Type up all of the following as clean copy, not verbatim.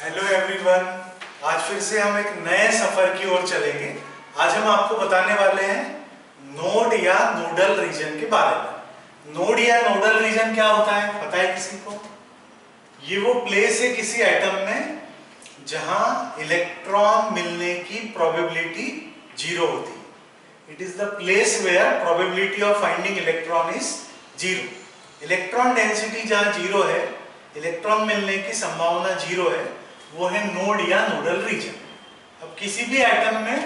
Hello everyone, आज फिर से हम एक नए सफर की ओर चलेंगे। आज हम आपको बताने वाले हैं नोड या नोडल रीजन के बारे में। नोड या नोडल रीजन क्या होता है, पता है किसी को? ये वो प्लेस है किसी एटम में जहां इलेक्ट्रॉन मिलने की प्रोबेबिलिटी जीरो होती है। It is the place where probability of finding electron is zero. Electron density जहां जीरो है, इलेक्ट्रॉन मिलने की संभावना जीरो है, वो है नोड या नोडल रीजन। अब किसी भी एटम में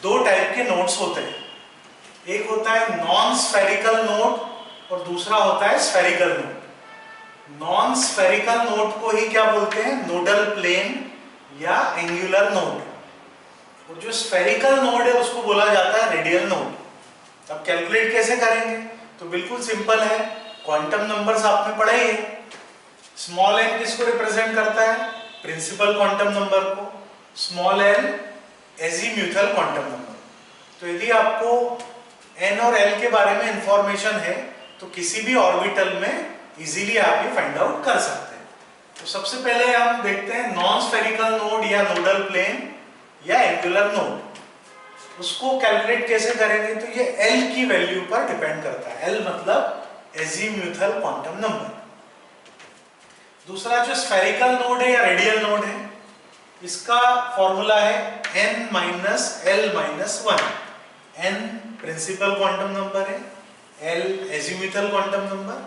दो टाइप के नोड्स होते हैं। एक होता है नॉन स्फेरिकल नोड और दूसरा होता है spherical node. Non spherical node को ही क्या बोलते हैं? नोडल प्लेन या एंगुलर नोड। और जो स्फेरिकल नोड है उसको बोला जाता है रेडियल नोड। अब कैलकुलेट कैसे करेंगे? तो बिल्कुल सिंपल है, क्वांटम नंबर्स आपने पढ़े ही है। स्मॉल n किसको रिप्रेजेंट करता है? प्रिंसिपल क्वांटम नंबर को। Small n azimuthal quantum number. तो यदि आपको n और l के बारे में इंफॉर्मेशन है तो किसी भी ऑर्बिटल में इजीली आप ये फाइंड आउट कर सकते हैं। तो सबसे पहले हम देखते हैं नॉन स्फेरिकल नोड या नोडल प्लेन या एंगुलर नोड। उसको कैलकुलेट कैसे करेंगे? तो ये l की वैल्यू पर डिपेंड करता है। l मतलब एजीम्यूथल क्वांटम नंबर। दूसरा जो स्फेरिकल नोड है या रेडियल नोड है, इसका फॉर्मूला है n minus l minus 1। n principal quantum number है, l एजीम्यूथल क्वांटम नंबर,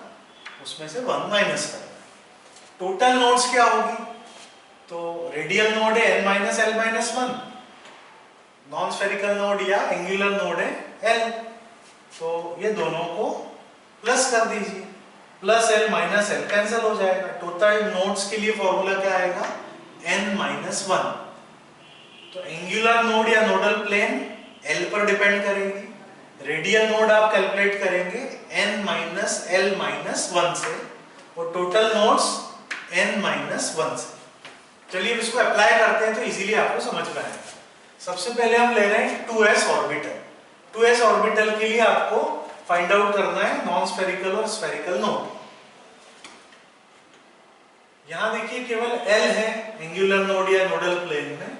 उसमें से 1 माइनस करना। टोटल नोड्स क्या होगी? तो रेडियल नोड है n minus l minus 1, non spherical node या एंगुलर नोड है l। तो ये दोनों को प्लस कर दीजिए, plus l minus l cancel हो जाएगा। टोटल नोड्स के लिए फॉर्मूला क्या आएगा? n minus 1। तो एंगुलर नोड या नोडल प्लेन l पर डिपेंड करेगी। रेडियल नोड आप कैलकुलेट करेंगे n माइनस l माइनस 1 से, और टोटल नोड्स n माइनस 1 से। चलिए इसको अप्लाई करते हैं तो इजीली आपको समझ में आएगा। सबसे पहले हम ले रहे हैं 2s ऑर्बिटल। 2s ऑर्बिटल के लिए आपको फाइंड आउट करना है नॉन स्फेरिकल और स्फेरिकल नोड। यहां देखिए केवल L है एंगुलर नोड या नोडल प्लेन में,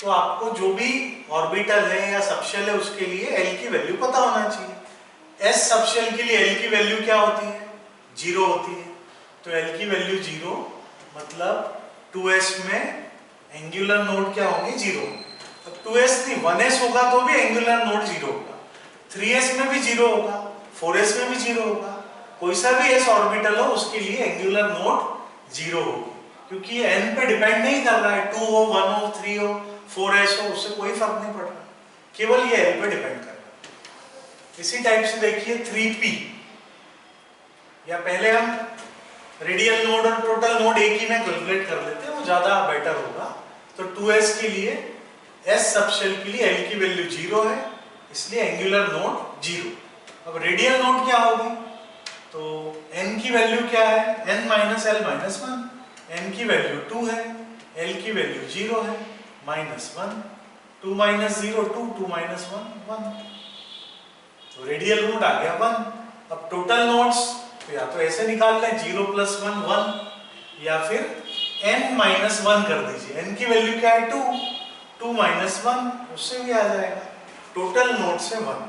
तो आपको जो भी ऑर्बिटल है या सबशेल है उसके लिए L की वैल्यू पता होना चाहिए। S सबशेल के लिए L की वैल्यू क्या होती है? 0 होती है। तो L की वैल्यू 0 मतलब 2s में एंगुलर नोड क्या होंगे? 0। अब 2s नहीं 1s होगा तो भी एंगुलर नोड 0 होगा, 3s में भी 0 होगा, 4s में भी 0 होगा। कोई सा भी s ऑर्बिटल हो उसके लिए एंगुलर नोड 0 होगी, क्योंकि ये n पे डिपेंड नहीं कर रहा है। 2 हो, 1 हो, 3 हो, 4s हो, उससे कोई फर्क नहीं पड़ रहा, केवल ये l पे डिपेंड कर रहा है। इसी टाइप से देखिए 3p, या पहले हम रेडियल नोड और टोटल नोड एक ही में कैलकुलेट कर लेते हैं, वो ज्यादा बेटर होगा। तो 2s के लिए s सबशेल के लिए l की वैल्यू 0 है, इसलिए एंगुलर नोड 0। अब रेडियल नोड क्या होगी? तो n की वैल्यू क्या है? n minus l minus 1। n की वैल्यू 2 है, l की वैल्यू 0 है, माइनस 1। 2 minus 0 2, 2 minus 1 1। तो रेडियल नोड आ गया 1। अब टोटल नोड्स तो या तो ऐसे निकाल लें 0 प्लस 1 1, या फिर n माइनस 1 कर दीजिए। n की वैल्यू क्या है? 2, 2 माइनस 1, उससे भी आ जाएगा। टोटल नोड से 1,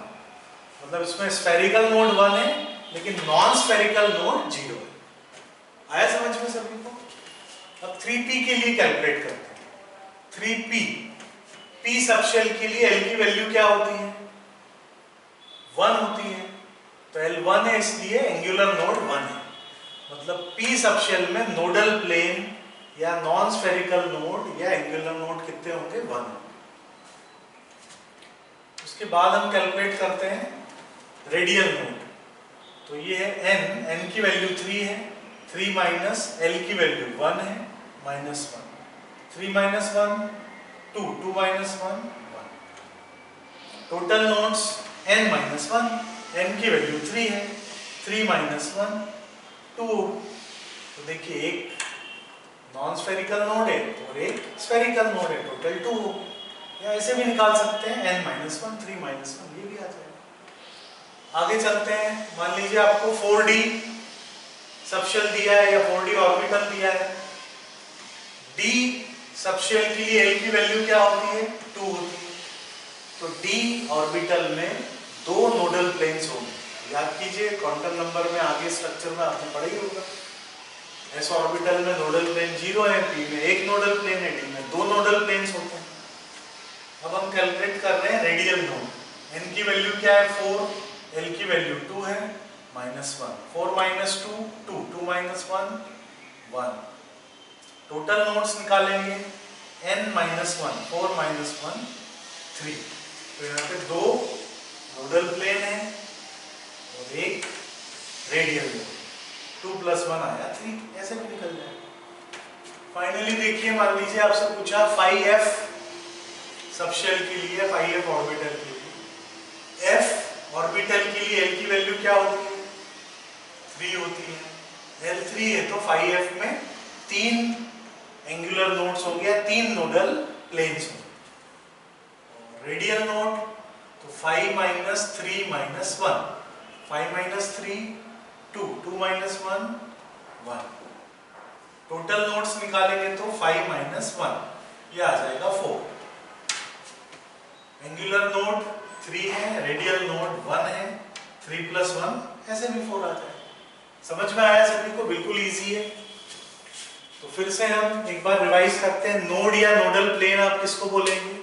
मतलब इसमें स्फेरिकल नोड 1 है लेकिन नॉन स्फेरिकल नोड 0 है। आया समझ में सभी को? अब 3p के लिए कैलकुलेट करते हैं। 3p, p सबशेल के लिए l की वैल्यू क्या होती है? 1 होती है। तो l 1 है इसलिए एंगुलर नोड 1 है, मतलब p सबशेल में नोडल प्लेन या नॉन स्फेरिकल नोड या एंगुलर नोड कितने होंगे? 1। उसके बाद हम कैलकुलेट करते हैं रेडियल नोड। तो ये है n की वैल्यू 3 है, 3 माइनस l की वैल्यू 1 है, minus 1। 3 minus 1 2, 2 minus 1 1। Total nodes n minus 1, n की वैल्यू 3 है, 3 माइनस 1 2। तो देखिए एक नॉन स्फेरिकल नोड है और एक स्फेरिकल नोड है, टोटल 2 हो। या ऐसे भी निकाल सकते हैं n माइनस 1 3 माइनस 1, ये भी आ जाएगा। आगे चलते हैं। मान लीजिए आपको 4d सबशेल दिया है या 4d ऑर्बिटल दिया है। d सबशेल के लिए L की वैल्यू क्या होती है? 2 होती है। तो D ऑर्बिटल में 2 नोडल प्लेन्स होंगे। याद कीजिए, क्वांटम नंबर में आगे स्ट्रक्चर में आपने पढ़ा ही होगा। S ऑर्बिटल में नोडल प्लेन 0 है, P में 1 नोडल प्लेन है, D में 2 नोडल प्लेन्स होते हैं। अब हम कैलकुलेट कर रहे हैं रेडियल नोड। N की वैल्यू क्या है? 4, L की वैल्यू 2 है, -1, 4 - 2 2, 2 - 1 1। टोटल नोड्स निकालेंगे, N - 1 4 - 1 3। तो यहाँ पे 2 नोडल प्लेन है और एक रेडियल नोड। 2 + 1 आया 3, ऐसे भी निकल जाएगा। फाइनली देखिए, मान लीजिए आपसे पूछा 5f सबशेल के लिए, 5f ऑर्बिटल के लिए। f ऑर्बिटल के लिए L की वैल्यू क्या होती है? 3 होती है। L 3 है तो 5f में 3 एंगुलर नोड्स होंगे या 3 नोडल प्लेन्स होंगे। रेडियल नोड तो 5 - 3 - 1, 5 - 3 2, 2 - 1 1। टोटल नोड्स निकालेंगे तो 5 - 1 ये आ जाएगा 4। एंगुलर नोड 3 है, रेडियल नोड 1 है, 3 + 1 ऐसे भी 4 आ जाएगा। समझ में आया सभी को? बिल्कुल इजी है। तो फिर से हम एक बार रिवाइज करते हैं। नोड या नोडल प्लेन आप किसको बोलेंगे?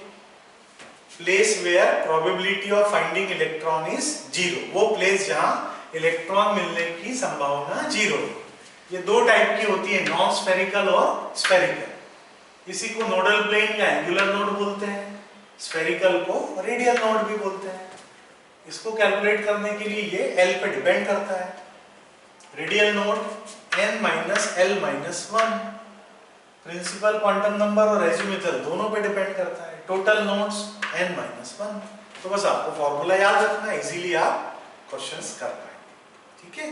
Place where probability of finding electron is 0। वो प्लेस जहां इलेक्ट्रॉन मिलने की संभावना 0 है। ये 2 टाइप की होती है, नॉन स्फेरिकल और स्फेरिकल। इसी को नोडल प्लेन या एंगुलर नोड बोलते हैं, स्फेरिकल को रेडियल नोड भी बोलते हैं। इसको कैलकुलेट करने के लिए ये L पे डिपेंड करता है। Radial node N - L - 1, principal quantum number और एजिमुथल दोनों पे डिपेंड करता है। Total nodes N - 1। तो बस आपको फॉर्मूला याद रखना है, इजीली आप क्वेश्चंस कर पाएंगे। ठीक है।